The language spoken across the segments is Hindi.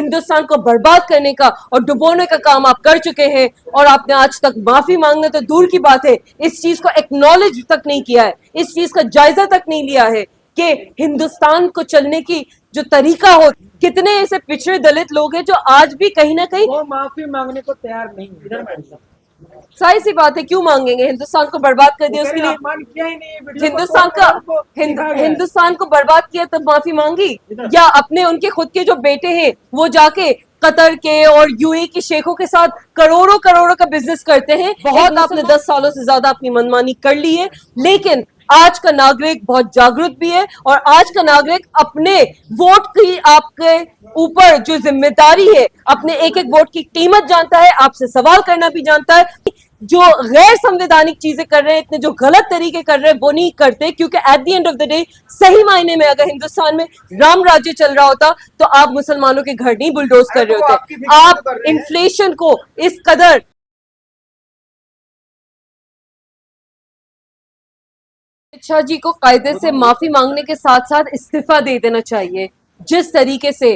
हिंदुस्तान को बर्बाद करने का और डुबोने का काम आप कर चुके हैं, और आपने आज तक माफी मांगना तो दूर की बात है, इस चीज को एक्नॉलेज तक नहीं किया है, इस चीज का जायजा तक नहीं लिया है कि हिंदुस्तान को चलने की जो तरीका हो। कितने ऐसे पिछड़े दलित लोग हैं जो आज भी कहीं ना कहीं वो माफी मांगने को तैयार नहीं है। सारी सी बात है, क्यों मांगेंगे? हिंदुस्तान को बर्बाद कर दिया, उसके लिए अपमान किया ही नहीं है, हिंदुस्तान को बर्बाद किया तब माफी मांगी, या अपने उनके खुद के जो बेटे हैं वो जाके कतर के और यूएई के शेखों के साथ करोड़ों करोड़ों का बिजनेस करते हैं। बहुत आपने 10 सालों से ज्यादा अपनी मनमानी कर ली है, लेकिन आज का नागरिक बहुत जागरूक भी है, और आज का नागरिक अपने वोट की आपके ऊपर जो जिम्मेदारी है, अपने एक एक वोट की कीमत जानता है, आपसे सवाल करना भी जानता है। जो गैर संवैधानिक चीजें कर रहे हैं, इतने जो गलत तरीके कर रहे हैं, वो नहीं करते, क्योंकि at the end of the day सही मायने में अगर हिंदुस्तान में राम राज्य चल रहा होता तो आप मुसलमानों के घर नहीं बुलडोज कर रहे होते। आप इन्फ्लेशन को इस कदर अमित शाह जी को कायदे से माफी मांगने के साथ साथ इस्तीफा दे देना चाहिए। जिस तरीके से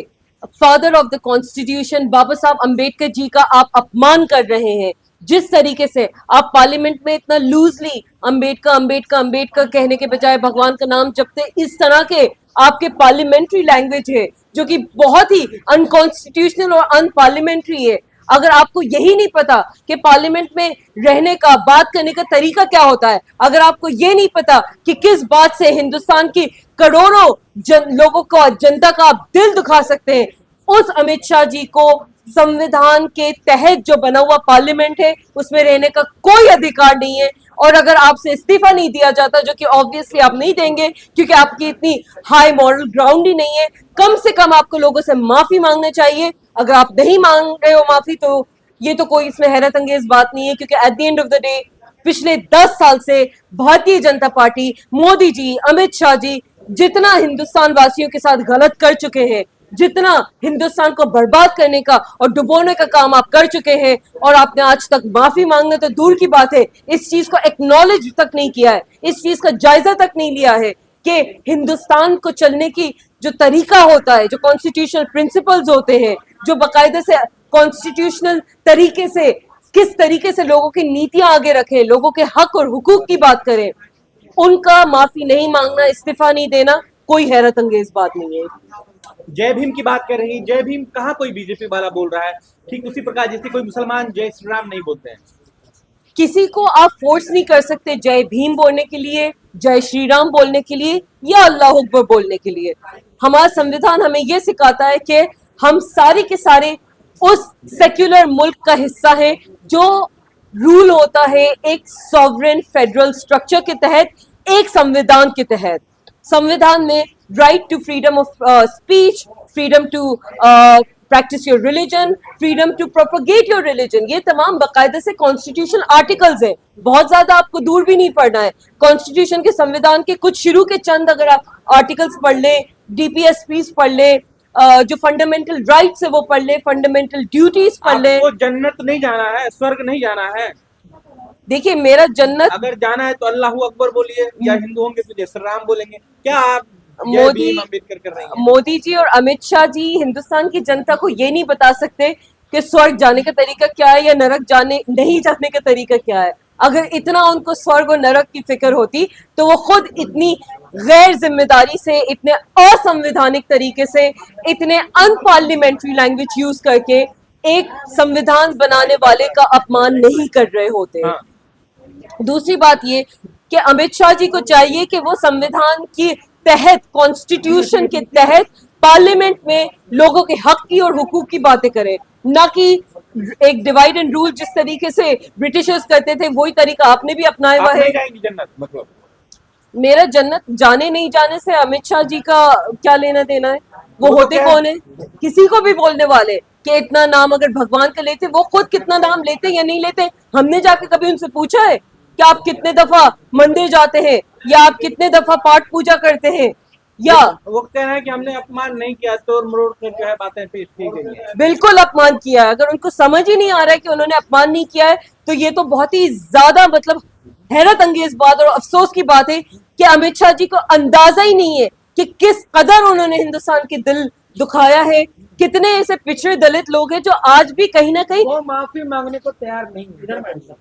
फादर ऑफ द कॉन्स्टिट्यूशन बाबा साहब अंबेडकर जी का आप अपमान कर रहे हैं, जिस तरीके से आप पार्लियामेंट में इतना लूजली अंबेडकर अंबेडकर अंबेडकर कहने के बजाय भगवान का नाम जपते, इस तरह के आपके पार्लियामेंट्री लैंग्वेज है जो कि बहुत ही अनकॉन्स्टिट्यूशनल और अनपार्लियामेंट्री है। अगर आपको यही नहीं पता कि पार्लियामेंट में रहने का, बात करने का तरीका क्या होता है, अगर आपको ये नहीं पता कि किस बात से हिंदुस्तान की करोड़ों लोगों को, जनता का आप दिल दुखा सकते हैं, उस अमित शाह जी को संविधान के तहत जो बना हुआ पार्लियामेंट है उसमें रहने का कोई अधिकार नहीं है। और अगर आपसे इस्तीफा नहीं दिया जाता, जो कि ऑब्वियसली आप नहीं देंगे क्योंकि आपकी इतनी हाई मॉरल ग्राउंड ही नहीं है, कम से कम आपको लोगों से माफी मांगनी चाहिए। अगर आप नहीं मांग रहे हो माफी, तो ये तो कोई इसमें हैरत अंगेज बात नहीं है, क्योंकि at the end of the day पिछले 10 साल से भारतीय जनता पार्टी, मोदी जी, अमित शाह जी जितना हिंदुस्तान वासियों के साथ गलत कर चुके हैं, जितना हिंदुस्तान को बर्बाद करने का और डुबोने का काम आप कर चुके हैं, और आपने आज तक माफी मांगना तो दूर की बात है, इस चीज को एक्नॉलेज तक नहीं किया है, इस चीज का जायजा तक नहीं लिया है कि हिंदुस्तान को चलने की जो तरीका होता है, जो कॉन्स्टिट्यूशनल प्रिंसिपल्स होते हैं, जो बाकायदे से कॉन्स्टिट्यूशनल तरीके से किस तरीके से लोगों की नीतियां आगे रखें, लोगों के हक और हुकूक की बात करें, उनका माफी नहीं मांगना, इस्तीफा नहीं देना कोई हैरत अंगेज बात नहीं है। जय भीम की बात कर रही, जय भीम कहाँ कोई बीजेपी वाला बोल रहा है, ठीक उसी प्रकार जैसे कोई मुसलमान जय श्री राम नहीं बोलते हैं। किसी को आप फोर्स नहीं कर सकते जय भीम बोलने के लिए, जय श्री राम बोलने के लिए, या अल्लाह अकबर बोलने के लिए। हमारा संविधान हमें यह सिखाता है कि हम सारे के सारे उस सेक्युलर मुल्क का हिस्सा है जो रूल होता है एक सॉवरेन फेडरल स्ट्रक्चर के तहत, एक संविधान के तहत। संविधान में right to freedom of speech, freedom to practise your religion, freedom to propagate your religion, ये तमाम बाकायदे से कॉन्स्टिट्यूशन आर्टिकल्स हैं। बहुत ज्यादा आपको दूर भी नहीं पड़ना है, कॉन्स्टिट्यूशन के संविधान के कुछ शुरू के चंद अगर आप आर्टिकल्स पढ़ ले, डीपीएसपीस पढ़ ले, जो फंडामेंटल राइट्स है वो पढ़ ले, फंडामेंटल ड्यूटीज पढ़ ले। आपको जन्नत नहीं जाना है, स्वर्ग नहीं जाना है। देखिए, मेरा जन्नत अगर जाना है तो अल्लाह अकबर बोलिए, या हिंदू होंगे तो जय श्री राम बोलेंगे। क्या आप मोदी अम्बेडकर कर रही हैं? मोदी जी और अमित शाह जी हिंदुस्तान की जनता को ये नहीं बता सकते कि स्वर्ग जाने का तरीका क्या है या नरक जाने नहीं जाने का तरीका क्या है। अगर इतना उनको स्वर्ग और नरक की फिक्र होती तो वो खुद इतनी गैर जिम्मेदारी से, इतने असंवैधानिक तरीके से, इतने अनपार्लियामेंट्री लैंग्वेज यूज करके एक संविधान बनाने वाले का अपमान नहीं कर रहे होते। हाँ। दूसरी बात ये कि अमित शाह जी को चाहिए कि वो संविधान के तहत, कॉन्स्टिट्यूशन के तहत पार्लियामेंट में लोगों के हक की और हुकूक की बातें करें, ना कि एक डिवाइड एंड रूल जिस तरीके से ब्रिटिशर्स करते थे वही तरीका आपने भी अपनाया हुआ है। जन्नत मतलब मेरा जन्नत जाने नहीं जाने से अमित शाह जी का क्या लेना देना है? वो होते कौन है? किसी को भी बोलने वाले कि इतना नाम अगर भगवान का लेते, वो खुद कितना नाम लेते या नहीं लेते? हमने जाके कभी उनसे पूछा है कि आप कितने दफा मंदिर जाते हैं, या आप कितने दफा पाठ पूजा करते हैं? या वो कह रहे हैं कि हमने अपमान नहीं किया, तोड़ मरोड़ कर जो है बातें पेश की गई है। बिल्कुल अपमान किया है। अगर उनको समझ ही नहीं आ रहा है कि उन्होंने अपमान नहीं किया है, तो ये तो बहुत ही ज्यादा मतलब हैरत अंगेज बात और अफसोस की बात है कि अमित शाह जी को अंदाजा ही नहीं है कि किस कदर उन्होंने हिंदुस्तान के दिल दुखाया है, कितने ऐसे पिछड़े दलित लोग हैं जो आज भी कहीं ना कहीं, वो माफी मांगने को तैयार नहीं है।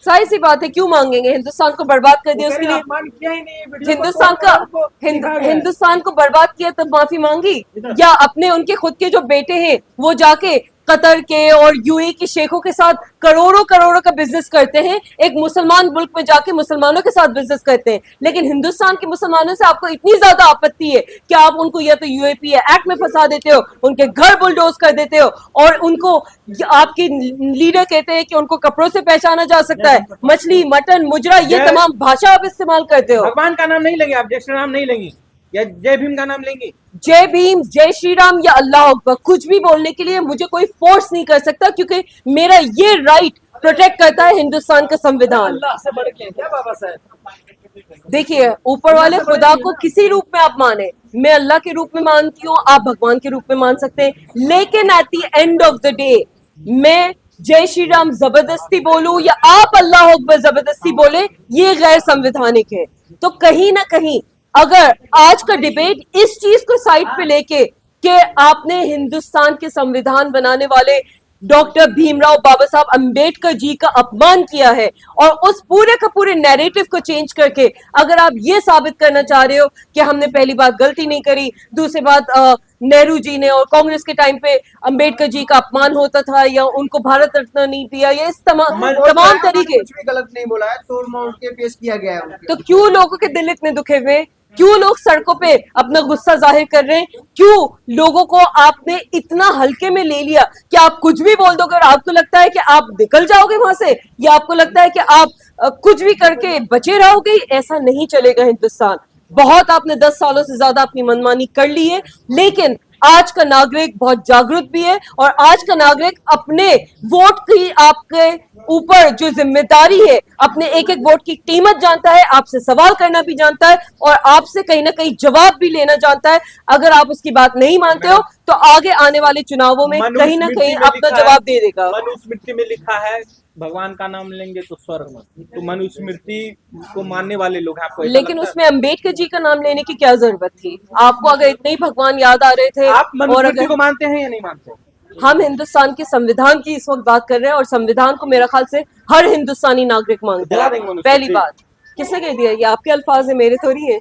सारी सी बात है, क्यों मांगेंगे? हिंदुस्तान को बर्बाद कर दिया, उसके लिए अपमान किया ही नहीं है, वीडियो हिंदुस्तान को का उनको दिखा गया है। हिंदुस्तान को बर्बाद किया तब माफी मांगी, या अपने उनके खुद के जो बेटे हैं वो जाके कतर के और यूएई के शेखों के साथ करोड़ों करोड़ों का बिजनेस करते हैं, एक मुसलमान मुल्क में जाके मुसलमानों के साथ बिजनेस करते हैं, लेकिन हिंदुस्तान के मुसलमानों से आपको इतनी ज्यादा आपत्ति है कि आप उनको या तो यूएपीए एक्ट में फंसा देते हो, उनके घर बुलडोज कर देते हो, और उनको आपकी लीडर कहते हैं कि उनको कपड़ों से पहचाना जा सकता है, मछली मटन मुजरा ये तमाम भाषा आप इस्तेमाल करते हो। भगवान का नाम नहीं लेंगे आप, जय श्री राम नहीं लेंगे, या जय भीम का नाम लेंगे? जय भीम, जय श्री राम या अल्लाह अकबर कुछ भी बोलने के लिए मुझे कोई फोर्स नहीं कर सकता, क्योंकि मेरा ये राइट प्रोटेक्ट करता है हिंदुस्तान का संविधान। अल्लाह से बढ़ के क्या बाबा साहब? देखिए, ऊपर वाले खुदा को किसी रूप में आप माने, मैं अल्लाह के रूप में मानती हूँ, आप भगवान के रूप में मान सकते हैं, लेकिन at the end of the day मैं जय श्री राम जबरदस्ती बोलूं या आप अल्लाह अकबर जबरदस्ती बोले, ये गैर संवैधानिक है। तो कहीं ना कहीं अगर आज का डिबेट इस चीज को साइड पे लेके कि आपने हिंदुस्तान के संविधान बनाने वाले डॉक्टर भीमराव बाबा साहब अंबेडकर जी का अपमान किया है, और उस पूरे का पूरे नैरेटिव को चेंज करके अगर आप ये साबित करना चाह रहे हो कि हमने पहली बात गलती नहीं करी, दूसरी बात नेहरू जी ने और कांग्रेस के टाइम पे अंबेडकर जी का अपमान होता था, या उनको भारत रत्न नहीं दिया, या इस तमाम तरीके, कुछ भी गलत नहीं बोला है, तोड़ मोड़ के पेश किया गया है उनके। तो क्यों लोगों के दिल इतने दुखे हुए? क्यों लोग सड़कों पे अपना गुस्सा जाहिर कर रहे हैं? क्यों लोगों को आपने इतना हल्के में ले लिया कि आप कुछ भी बोल दोगे और आपको लगता है कि आप निकल जाओगे वहां से, या आपको लगता है कि आप कुछ भी करके बचे रहोगे? ऐसा नहीं चलेगा हिंदुस्तान। बहुत आपने 10 सालों से ज्यादा अपनी मनमानी कर ली है, लेकिन आज का नागरिक बहुत जागरूक भी है, और आज का नागरिक अपने वोट की आपके ऊपर जो जिम्मेदारी है, अपने एक एक वोट की कीमत जानता है, आपसे सवाल करना भी जानता है, और आपसे कहीं ना कहीं जवाब भी लेना जानता है। अगर आप उसकी बात नहीं मानते हो तो आगे आने वाले चुनावों में कहीं ना कहीं अपना जवाब दे देगा। मनुस्मृति में लिखा है भगवान का नाम लेंगे तो स्वर्ग में, तो मनुस्मृति को मानने वाले लोग हैं आपको, लेकिन उसमें अंबेडकर जी का नाम लेने की क्या जरूरत थी? आपको अगर इतने ही भगवान याद आ रहे थे, आप और मनुस्मृति अगर को मानते हैं या नहीं मानते? हम हिंदुस्तान के संविधान की इस वक्त बात कर रहे हैं, और संविधान को मेरा ख्याल से हर हिंदुस्तानी नागरिक मांगता जला है। देंगे मनुस्मृति। पहली बात, किसने कह दिया? ये आपके अल्फाज है, मेरे थोड़ी है,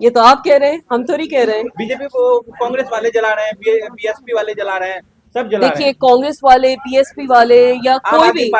ये तो आप कह रहे हैं, हम थोड़ी कह रहे हैं। बीजेपी को कांग्रेस वाले जला रहे हैं, बीएसपी वाले जला रहे हैं, सब जला रहे देखिए, हैं। कांग्रेस वाले, बीएसपी वाले, या आम आदमी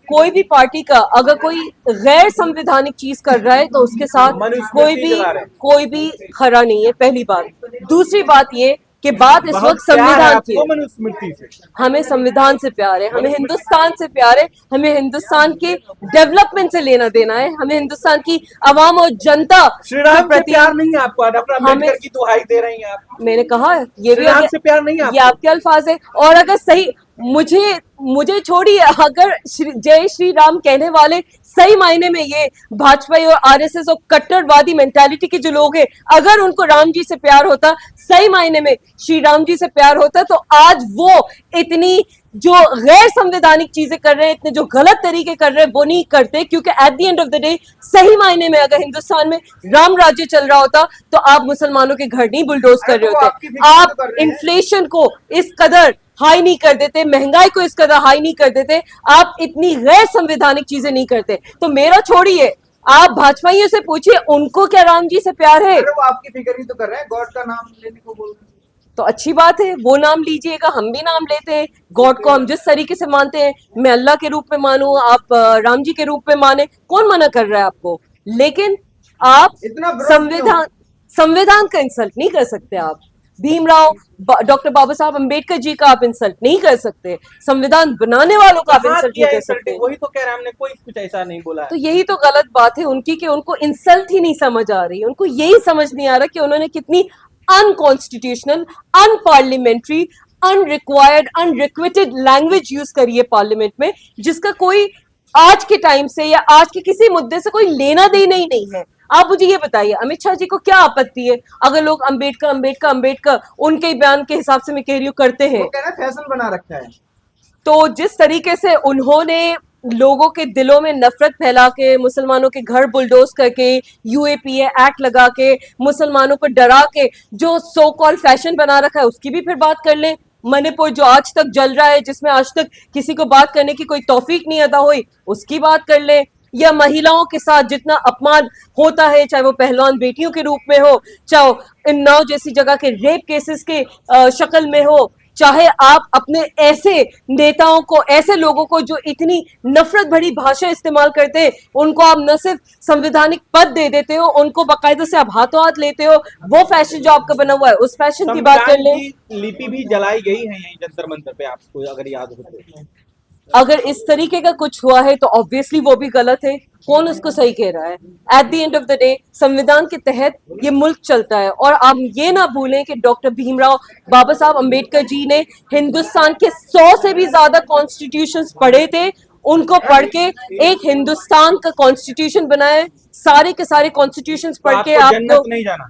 कोई भी पार्टी का अगर कोई गैर संवैधानिक चीज कर रहा है तो उसके साथ मनुस्मृति जला रहे हैं। कोई भी खरा नहीं है, पहली बात। दूसरी बात ये कि बात इस वक्त संविधान की है। मनुस्मृति से हमें संविधान से प्यार है, हमें हिंदुस्तान से प्यार है, हमें हिंदुस्तान के डेवलपमेंट से लेना देना है, हमें हिंदुस्तान की आवाम और जनता श्री राम के से प्रति प्यार नहीं है आपको, डॉक्टर हमें- अम्बेडकर की दुहाई दे रही हैं आप। मैंने कहा ये भी श्री राम से प्यार नहीं है ये आपको? आपके अल्फाज है। और अगर सही मुझे छोड़िए, अगर जय श्री राम कहने वाले सही मायने में ये भाजपा और आरएसएस और कट्टरवादी मेंटालिटी के जो लोग हैं, अगर उनको राम जी से प्यार होता, सही मायने में श्री राम जी से प्यार होता, तो आज वो इतनी जो गैर संवैधानिक चीजें कर रहे हैं, इतने जो गलत तरीके कर रहे हैं, वो नहीं करते। क्योंकि at the end of the day सही मायने में अगर हिंदुस्तान में राम राज्य चल रहा होता तो आप मुसलमानों के घर नहीं बुलडोज कर रहे होते, आप इन्फ्लेशन को इस कदर हाई नहीं कर देते, महंगाई को इस कदर हाई नहीं कर देते, आप इतनी गैर संवैधानिक चीजें नहीं करते। तो मेरा छोड़िए, आप भाजपाइयों से पूछिए उनको क्या राम जी से प्यार है? अरे वो आपकी फिक्र ही तो कर रहे हैं, गॉड का नाम लेने को बोल रहे हैं। तो अच्छी बात है, वो नाम लीजिएगा, हम भी नाम लेते हैं। गॉड को हम जिस तरीके से मानते हैं, मैं अल्लाह के रूप में मानूं, आप राम जी के रूप में माने, कौन मना कर रहा है आपको? लेकिन आप इतना संविधान का इंसल्ट नहीं कर सकते। आप भीमराव डॉक्टर बाबा साहब अंबेडकर जी का आप इंसल्ट नहीं कर सकते, संविधान बनाने वालों का आप कहाँ इंसल्ट किया नहीं कर इंसल्ट? सकते। वही तो कह रहे हैं, हमने कोई कुछ ऐसा नहीं बोला है। तो यही तो गलत बात है उनकी कि उनको इंसल्ट ही नहीं समझ आ रही, उनको यही समझ नहीं आ रहा कि उन्होंने कितनी unconstitutional, unparliamentary, unrequired, unrequited language use करी है पार्लियामेंट में, जिसका कोई आज के टाइम से या आज के किसी मुद्दे से कोई लेना देना ही नहीं है। आप मुझे ये बताइए, अमित शाह जी को क्या आपत्ति है अगर लोग अंबेडकर अंबेडकर अंबेडकर उनके बयान के हिसाब से मैं कह रही हूँ करते हैं? वो कह रहे हैं फैशन बना रखा है। तो जिस तरीके से उन्होंने लोगों के दिलों में नफरत फैला के, मुसलमानों के घर बुलडोज करके, यूएपीए एक्ट लगा के, मुसलमानों को डरा के जो सो कॉल फैशन बना रखा है, उसकी भी फिर बात कर लें। मणिपुर जो आज तक जल रहा है, जिसमें आज तक किसी को बात करने की कोई तौफीक नहीं अदा हुई, उसकी बात कर ले। या महिलाओं के साथ जितना अपमान होता है, चाहे वो पहलवान बेटियों के रूप में हो, चाहे उन्नाव जैसी जगह के रेप केसेस के शक्ल में हो, चाहे आप अपने ऐसे नेताओं को, ऐसे लोगों को जो इतनी नफरत भरी भाषा इस्तेमाल करते हैं, उनको आप न सिर्फ संवैधानिक पद दे देते हो, उनको बाकायदा से आप हाथों हाथ लेते हो। वो फैशन जो आपका बना हुआ है, उस फैशन की बात कर संविधान ले। की लिपि भी जलाई गई है यहीं जंतर मंतर पे, आपको अगर याद हो तो। अगर इस तरीके का कुछ हुआ है तो ऑब्वियसली वो भी गलत है। कौन उसको सही कह रहा है? At the end of the day संविधान के तहत ये मुल्क चलता है। और आप ये ना भूलें कि डॉक्टर भीमराव बाबा साहब अंबेडकर जी ने हिंदुस्तान के 100 से भी ज्यादा कॉन्स्टिट्यूशंस पढ़े थे। उनको पढ़ के एक हिंदुस्तान का कॉन्स्टिट्यूशन बनाया है। सारे के सारे कॉन्स्टिट्यूशंस तो पढ़ के आपको आपको जन्नत नहीं जाना।